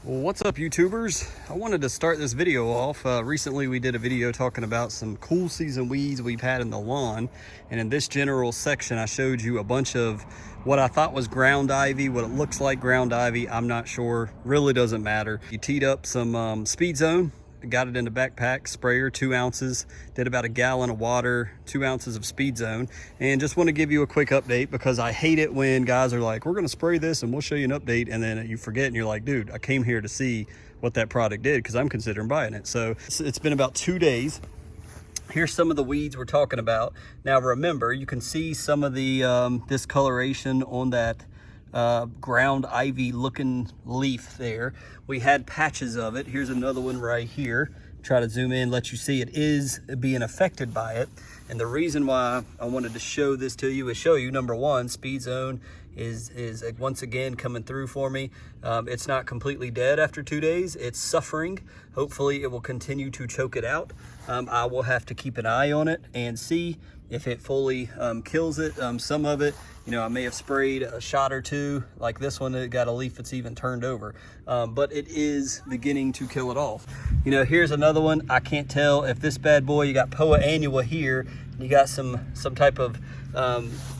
Well, what's up, YouTubers? I wanted to start this video off. Recently we did a video talking about some cool season weeds we've had in the lawn, and in this general section I showed you a bunch of what I thought was ground ivy, what it looks like ground ivy. I'm not sure, really doesn't matter. You teed up some Speed Zone, got it in the backpack sprayer, 2 ounces, did about a gallon of water, 2 ounces of Speed Zone. And just want to give you a quick update because I hate it when guys are like, we're going to spray this and we'll show you an update, and then you forget and you're like, dude, I came here to see what that product did because I'm considering buying it. So it's been about 2 days. Here's some of the weeds we're talking about. Now remember, you can see some of the discoloration on that ground ivy looking leaf there. We had patches of it. Here's another one right here. Try to zoom in, let you see it is being affected by it. And the reason why I wanted to show this to you is show you, number one, Speed Zone is once again coming through for me. It's not completely dead after 2 days. It's suffering. Hopefully it will continue to choke it out. I will have to keep an eye on it and see if it fully kills it. Some of it, you know, I may have sprayed a shot or two, like this one, it got a leaf that's even turned over. But it is beginning to kill it off. You know, here's another one. I can't tell if this bad boy, you got Poa annua here, you got some type of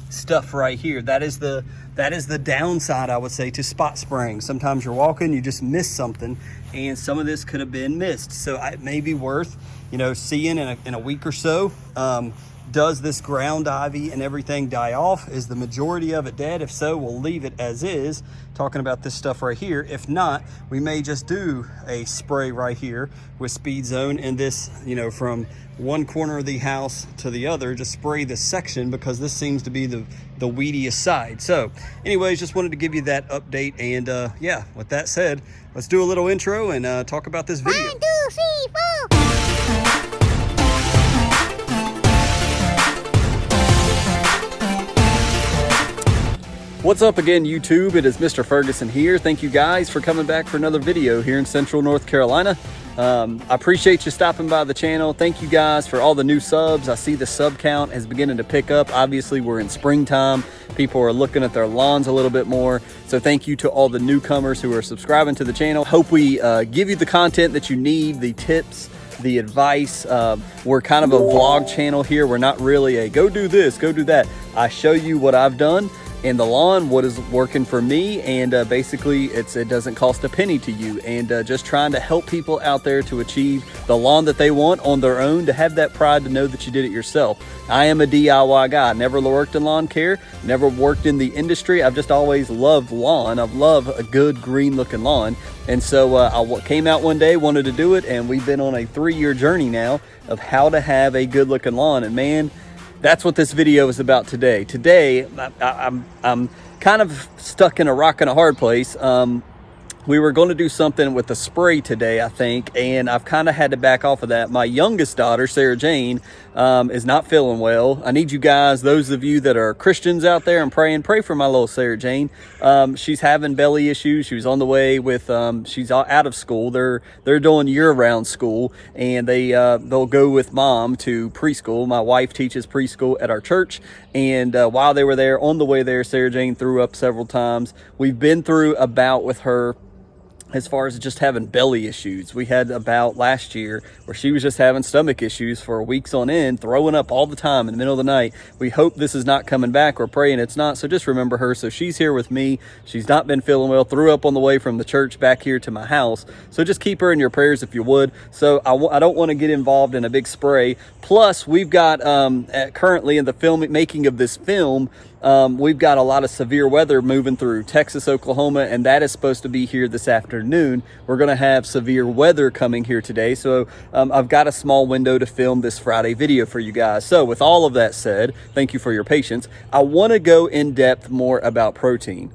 stuff right here. That is the downside, I would say, to spot spraying. Sometimes you're walking, you just miss something, and some of this could have been missed. So it may be worth, you know, seeing in a week or so. Does this ground ivy and everything die off? Is the majority of it dead? If so, we'll leave it as is, talking about this stuff right here. If not, we may just do a spray right here with Speed Zone, and this, you know, from one corner of the house to the other, just spray this section because this seems to be the weediest side. So anyways, just wanted to give you that update. And yeah, with that said, let's do a little intro and talk about this video. 1, 2, 3, 4. What's up again, YouTube? It is Mr. Ferguson here. Thank you guys for coming back for another video here in Central North Carolina. I appreciate you stopping by the channel. Thank you guys for all the new subs. I see the sub count is beginning to pick up. Obviously, we're in springtime. People are looking at their lawns a little bit more. So thank you to all the newcomers who are subscribing to the channel. Hope we give you the content that you need, the tips, the advice. We're kind of a vlog channel here. We're not really a go do this, go do that. I show you what I've done in the lawn, what is working for me, and basically it doesn't cost a penny to you, and just trying to help people out there to achieve the lawn that they want on their own, to have that pride to know that you did it yourself. I am a DIY guy. Never worked in lawn care, never worked in the industry. I've just always loved lawn. I've loved a good green looking lawn, and so I came out one day, wanted to do it, and we've been on a 3-year journey now of how to have a good looking lawn. And man, that's what this video is about today. Today, I'm kind of stuck in a rock and a hard place. We were going to do something with the spray today, I think, and I've kind of had to back off of that. My youngest daughter, Sarah Jane, is not feeling well. I need you guys, those of you that are Christians out there and pray for my little Sarah Jane. She's having belly issues. She was on the way with, she's out of school. They're doing year-round school, and they'll go with mom to preschool. My wife teaches preschool at our church, and while they were there, on the way there, Sarah Jane threw up several times. We've been through a bout with her as far as just having belly issues. We had a bout last year where she was just having stomach issues for weeks on end, throwing up all the time in the middle of the night. We hope this is not coming back. We're praying it's not, so just remember her. So she's here with me. She's not been feeling well, threw up on the way from the church back here to my house. So just keep her in your prayers if you would. So I don't want to get involved in a big spray. Plus, we've got currently in the making of this film, we've got a lot of severe weather moving through Texas, Oklahoma, and that is supposed to be here this afternoon. We're going to have severe weather coming here today, so I've got a small window to film this Friday video for you guys. So with all of that said, thank you for your patience. I want to go in depth more about Protene.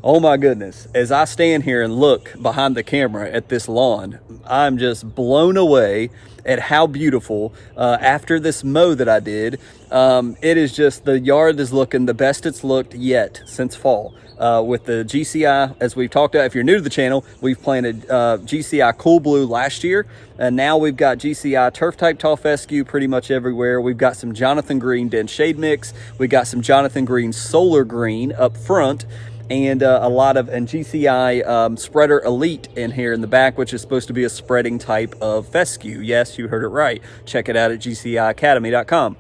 Oh my goodness, as I stand here and look behind the camera at this lawn, I'm just blown away at how beautiful, after this mow that I did, it is just, the yard is looking the best it's looked yet since fall. With the GCI, as we've talked about, if you're new to the channel, we've planted GCI Cool Blue last year, and now we've got GCI Turf Type Tall Fescue pretty much everywhere. We've got some Jonathan Green Dense Shade Mix. We got some Jonathan Green Solar Green up front. and a lot of GCI Spreader Elite in here in the back, which is supposed to be a spreading type of fescue. Yes, you heard it right. Check it out at gciacademy.com.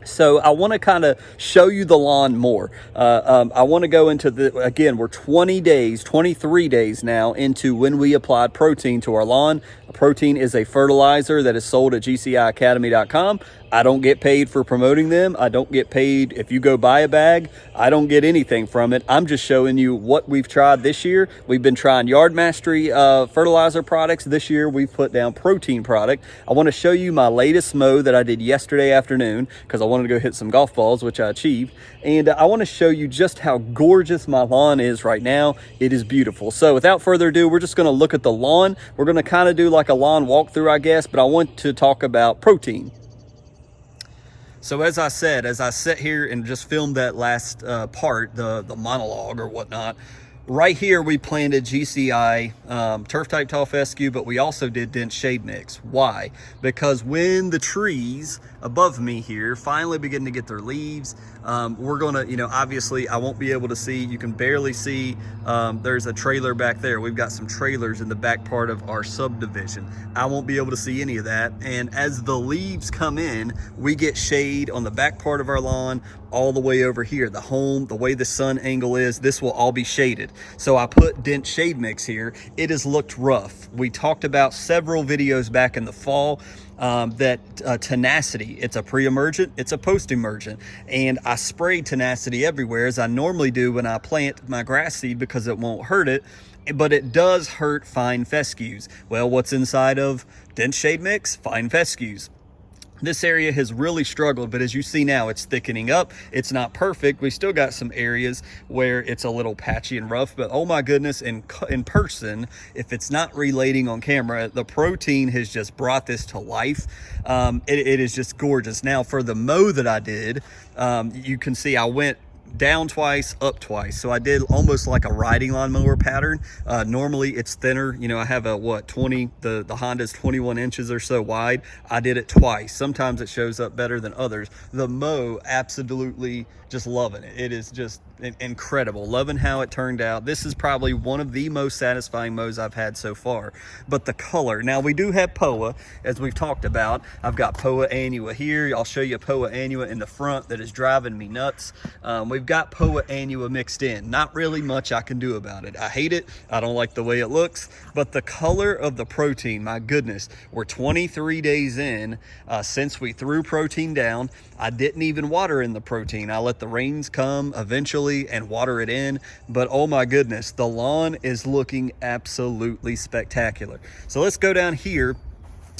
So I want to kind of show you the lawn more. I want to go into again, we're 23 days now into when we applied Protene to our lawn. Protene is a fertilizer that is sold at gciacademy.com. I don't get paid for promoting them. I don't get paid if you go buy a bag. I don't get anything from it. I'm just showing you what we've tried this year. We've been trying Yard Mastery fertilizer products. This year we've put down Protene product. I want to show you my latest mow that I did yesterday afternoon because I wanted to go hit some golf balls, which I achieved. And I want to show you just how gorgeous my lawn is right now. It is beautiful. So without further ado, we're just going to look at the lawn. We're going to kind of do like a lawn walkthrough, I guess, but I want to talk about Protene. So as I said, as I sit here and just filmed that last part, the monologue or whatnot, right here we planted GCI turf type tall fescue, but we also did dense shade mix. Why? Because when the trees above me here finally begin to get their leaves, we're gonna, obviously I won't be able to see, you can barely see, there's a trailer back there. We've got some trailers in the back part of our subdivision. I won't be able to see any of that. And as the leaves come in, we get shade on the back part of our lawn all the way over here. The home, the way the sun angle is, this will all be shaded. So I put dense shade mix here. It has looked rough. We talked about several videos back in the fall that Tenacity, it's a pre-emergent, it's a post-emergent, and I sprayed Tenacity everywhere as I normally do when I plant my grass seed because it won't hurt it, but it does hurt fine fescues. Well, what's inside of dense shade mix? Fine fescues. This area has really struggled, but as you see now, it's thickening up. It's not perfect. We still got some areas where it's a little patchy and rough, but oh my goodness, in person, if it's not relating on camera, the Protene has just brought this to life. It is just gorgeous. Now for the mow that I did, you can see I went down twice, up twice. So I did almost like a riding lawnmower pattern. Normally it's thinner. I have a, the Honda's 21 inches or so wide. I did it twice. Sometimes it shows up better than others. The mow, absolutely just loving it. It is just incredible. Loving how it turned out. This is probably one of the most satisfying mows I've had so far. But the color, now we do have POA, as we've talked about. I've got POA annua here. I'll show you POA annua in the front that is driving me nuts. We've got POA annua mixed in. Not really much I can do about it. I hate it. I don't like the way it looks. But the color of the Protene, my goodness, we're 23 days in since we threw Protene down. I didn't even water in the Protene. I let the rains come eventually and water it in. But oh my goodness, the lawn is looking absolutely spectacular. So let's go down here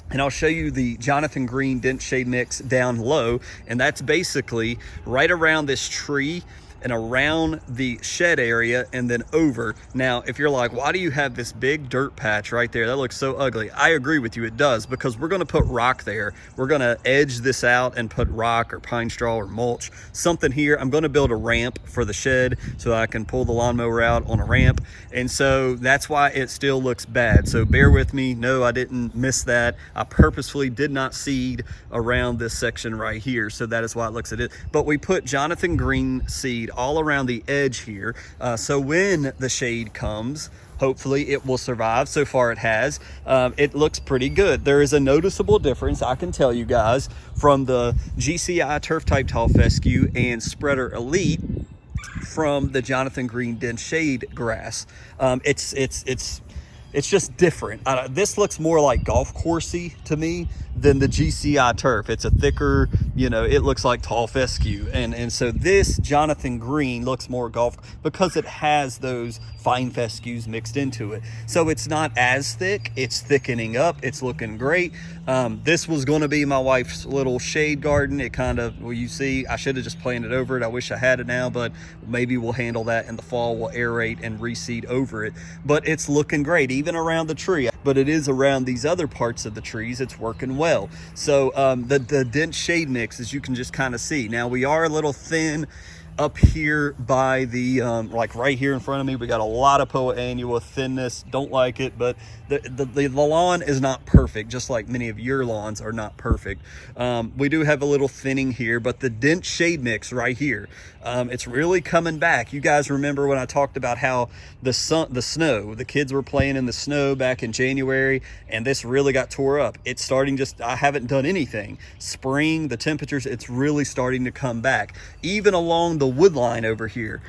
and I'll show you the Jonathan Green dense shade mix down low. And that's basically right around this tree and around the shed area and then over. Now, if you're like, why do you have this big dirt patch right there? That looks so ugly. I agree with you, it does, because we're gonna put rock there. We're gonna edge this out and put rock or pine straw or mulch, something here. I'm gonna build a ramp for the shed so that I can pull the lawnmower out on a ramp. And so that's why it still looks bad. So bear with me. No, I didn't miss that. I purposefully did not seed around this section right here. So that is why it looks at it. But we put Jonathan Green seed all around the edge here. So when the shade comes, hopefully it will survive. So far it has. It looks pretty good. There is a noticeable difference, I can tell you guys, from the GCI turf type tall fescue and spreader elite from the Jonathan Green dense shade grass. It's just different. This looks more like golf coursey to me than the GCI turf. It's a thicker, it looks like tall fescue. And so this Jonathan Green looks more golf because it has those fine fescues mixed into it. So it's not as thick, it's thickening up, it's looking great. This was gonna be my wife's little shade garden. It kind of, well, you see, I should have just planted over it. I wish I had it now, but maybe we'll handle that in the fall. We'll aerate and reseed over it. But it's looking great, even around the tree. But it is around these other parts of the trees, it's working well. So the dense shade mix, as you can just kind of see. Now we are a little thin Up here by the like right here in front of me, we got a lot of Poa annua thinness. Don't like it, but the lawn is not perfect, just like many of your lawns are not perfect. We do have a little thinning here, but the dense shade mix right here, it's really coming back. You guys remember when I talked about how the kids were playing in the snow back in January, and this really got tore up. It's starting, I haven't done anything. Spring, the temperatures, it's really starting to come back. Even along the wood line over here,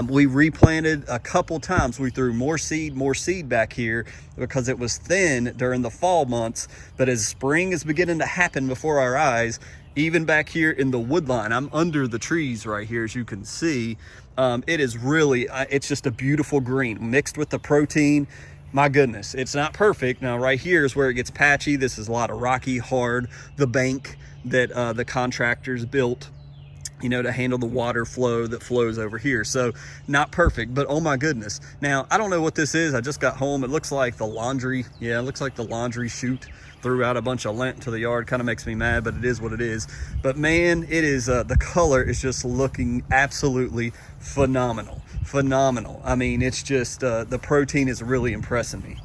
we replanted a couple times. We threw more seed back here because it was thin during the fall months. But as spring is beginning to happen before our eyes, even back here in the wood line, I'm under the trees right here, as you can see. It is really, it's just a beautiful green mixed with the Protene. My goodness, it's not perfect. Now right here is where it gets patchy. This is a lot of rocky, hard, the bank that the contractors built, you know, to handle the water flow that flows over here. So not perfect, but oh my goodness. Now, I don't know what this is. I just got home. It looks like the laundry. Yeah, it looks like the laundry chute threw out a bunch of lint to the yard. Kind of makes me mad, but it is what it is. But man, it is, the color is just looking absolutely phenomenal. Phenomenal. I mean, it's just, the Protene is really impressing me.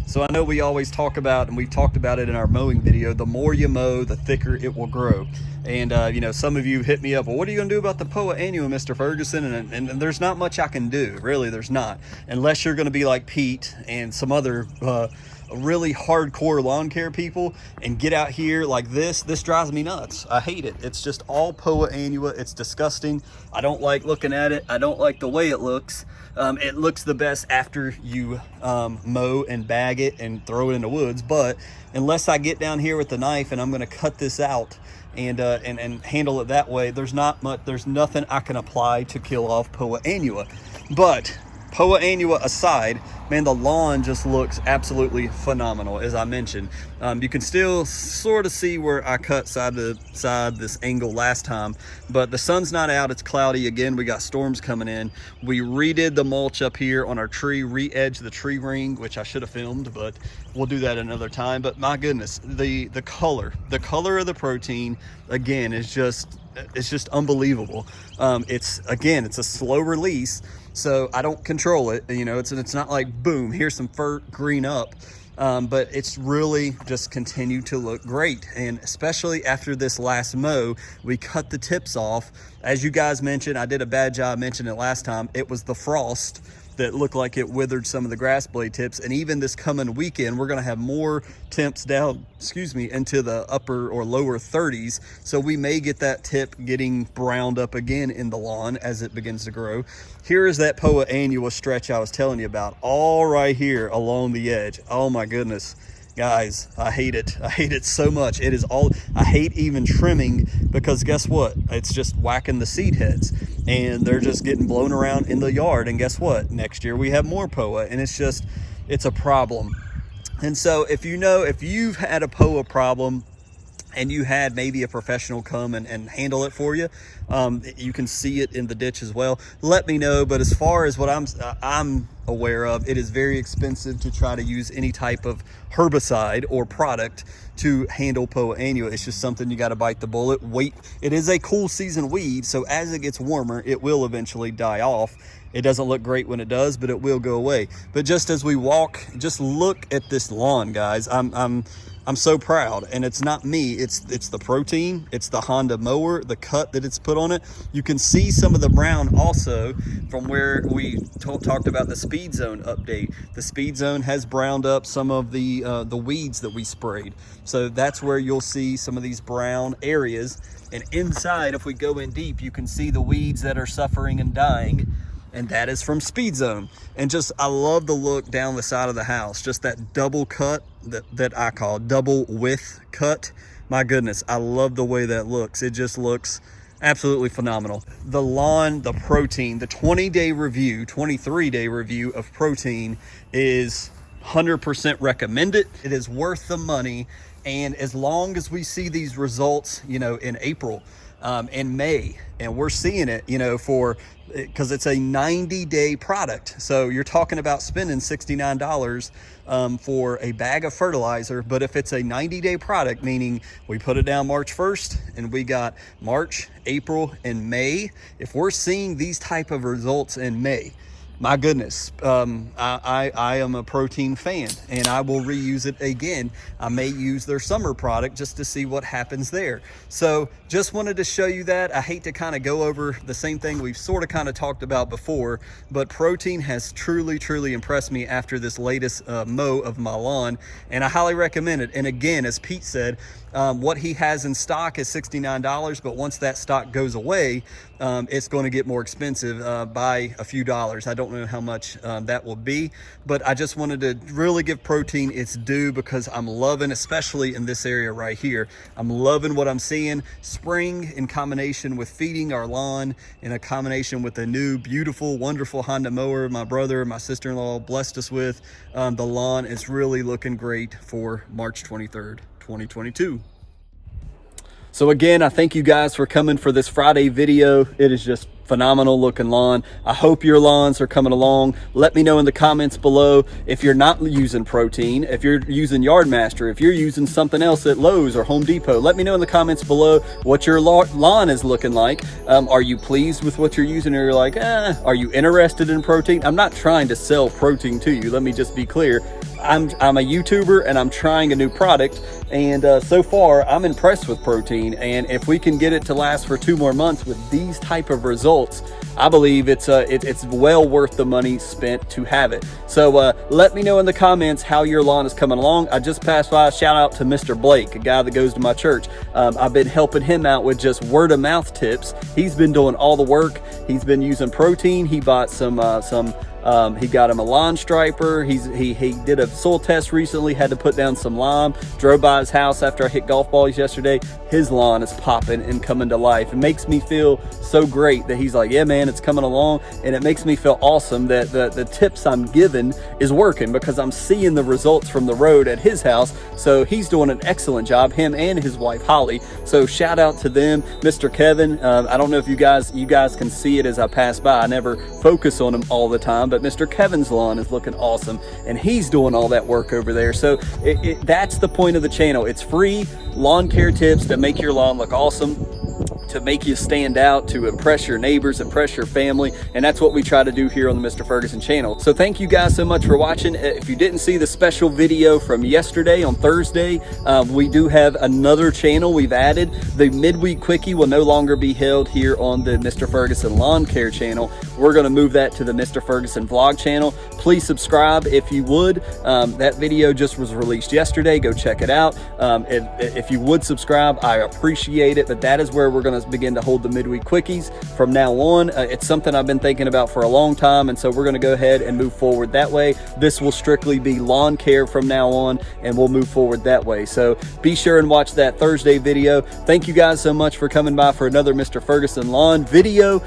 So I know we always talk about, and we've talked about it in our mowing video, the more you mow, the thicker it will grow. And, you know, some of you hit me up, well, what are you going to do about the Poa annua, Mr. Ferguson? And there's not much I can do. Really, there's not. Unless you're going to be like Pete and some other really hardcore lawn care people and get out here like this. This drives me nuts. I hate it. It's just all Poa annua. It's disgusting. I don't like looking at it. I don't like the way it looks. It looks the best after you mow and bag it and throw it in the woods. But unless I get down here with the knife and I'm going to cut this out and handle it that way, there's nothing I can apply to kill off Poa annua. But Poa annua aside, man, the lawn just looks absolutely phenomenal. As I mentioned, you can still sort of see where I cut side to side this angle last time, but the sun's not out. It's cloudy again. We got storms coming in. We redid the mulch up here on our tree, re-edged the tree ring, which I should have filmed, but we'll do that another time. But my goodness, the color of the Protene again is just, it's just unbelievable. It's a slow release, so I don't control it. You know, it's not like boom, here's some fert, green up. But it's really just continued to look great. And especially after this last mow, we cut the tips off. As you guys mentioned, I did a bad job mentioning it last time. It was the frost that looked like it withered some of the grass blade tips. And even this coming weekend, we're gonna have more temps down, into the upper or lower 30s. So we may get that tip getting browned up again in the lawn as it begins to grow. Here is that Poa annua stretch I was telling you about, all right here along the edge. Oh my goodness. Guys, I hate it. I hate it so much. It is all, I hate even trimming, because guess what? It's just whacking the seed heads and they're just getting blown around in the yard. And guess what? Next year we have more Poa, and it's a problem. And so if you've had a Poa problem and you had maybe a professional come and handle it for you, you can see it in the ditch as well, let me know. But as far as what I'm aware of, it is very expensive to try to use any type of herbicide or product to handle Poa annua. It's just something you got to bite the bullet. Wait, it is a cool season weed, so as it gets warmer, it will eventually die off. It doesn't look great when it does, but it will go away. But just as we walk, just look at this lawn, guys. I'm so proud, and it's not me, it's the Protene, it's the Honda mower, the cut that it's put on it. You can see some of the brown also from where we talked about the Speed Zone update. The Speed Zone has browned up some of the weeds that we sprayed. So that's where you'll see some of these brown areas. And inside, if we go in deep, you can see the weeds that are suffering and dying. And that is from Speed Zone. And just, I love the look down the side of the house. Just that double cut that I call double width cut. My goodness, I love the way that looks. It just looks absolutely phenomenal. The lawn, the Protene, the 20-day review, 23-day review of Protene is 100% recommended. It is worth the money. And as long as we see these results, you know, in April, in May, and we're seeing it, you know, because it's a 90-day product. So you're talking about spending $69 for a bag of fertilizer. But if it's a 90-day product, meaning we put it down March 1st and we got March, April, and May, if we're seeing these type of results in May, my goodness, I am a Protene fan, and I will reuse it again. I may use their summer product just to see what happens there. So just wanted to show you that. I hate to kind of go over the same thing we've sort of kind of talked about before, but Protene has truly impressed me after this latest mow of my lawn, and I highly recommend it. And again, as Pete said, what he has in stock is $69, but once that stock goes away, it's going to get more expensive by a few dollars. I don't know how much that will be, but I just wanted to really give Protene its due, because I'm loving, especially in this area right here, I'm loving what I'm seeing. Spring in combination with feeding our lawn, in a combination with a new, beautiful, wonderful Honda mower my brother, my sister-in-law blessed us with. The lawn is really looking great for March 23rd, 2022. So again, I thank you guys for coming for this Friday video. It is just phenomenal looking lawn. I hope your lawns are coming along. Let me know in the comments below if you're not using Protene, if you're using Yardmaster, if you're using something else at Lowe's or Home Depot. Let me know in the comments below what your lawn is looking like. Are you pleased with what you're using, or you're like, are you interested in Protene? I'm not trying to sell Protene to you. Let me just be clear. I'm a YouTuber and I'm trying a new product, and so far I'm impressed with Protene, and if we can get it to last for 2 more months with these type of results, I believe it's well worth the money spent to have it. So let me know in the comments how your lawn is coming along. I just passed by. Shout out to Mr. Blake, a guy that goes to my church. I've been helping him out with just word of mouth tips. He's been doing all the work. He's been using Protene. He bought he got him a lawn striper. He did a soil test recently, had to put down some lime. Drove by his house after I hit golf balls yesterday. His lawn is popping and coming to life. It makes me feel so great that he's like, yeah, man, it's coming along. And it makes me feel awesome that the tips I'm giving is working, because I'm seeing the results from the road at his house. So he's doing an excellent job, him and his wife, Holly. So shout out to them. Mr. Kevin, I don't know if you guys can see it as I pass by. I never focus on him all the time, but Mr. Kevin's lawn is looking awesome, and he's doing all that work over there. So that's the point of the channel. It's free lawn care tips to make your lawn look awesome, to make you stand out, to impress your neighbors, impress your family, and that's what we try to do here on the Mr. Ferguson channel. So thank you guys so much for watching. If you didn't see the special video from yesterday on Thursday, we do have another channel we've added. The midweek quickie will no longer be held here on the Mr. Ferguson lawn care channel. We're going to move that to the Mr. Ferguson vlog channel. Please subscribe if you would. That video just was released yesterday. Go check it out. If you would subscribe, I appreciate it. But that is where we're going to begin to hold the midweek quickies from now on. It's something I've been thinking about for a long time, and so we're going to go ahead and move forward that way. This will strictly be lawn care from now on, and we'll move forward that way. So be sure and watch that Thursday video. Thank you guys so much for coming by for another Mr. Ferguson lawn video.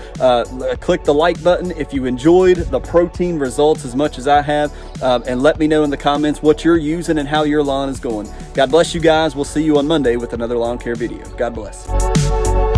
Click the like button if you enjoyed the Protene results as much as I have, and let me know in the comments what you're using and how your lawn is going. God bless you guys. We'll see you on Monday with another lawn care video. God bless.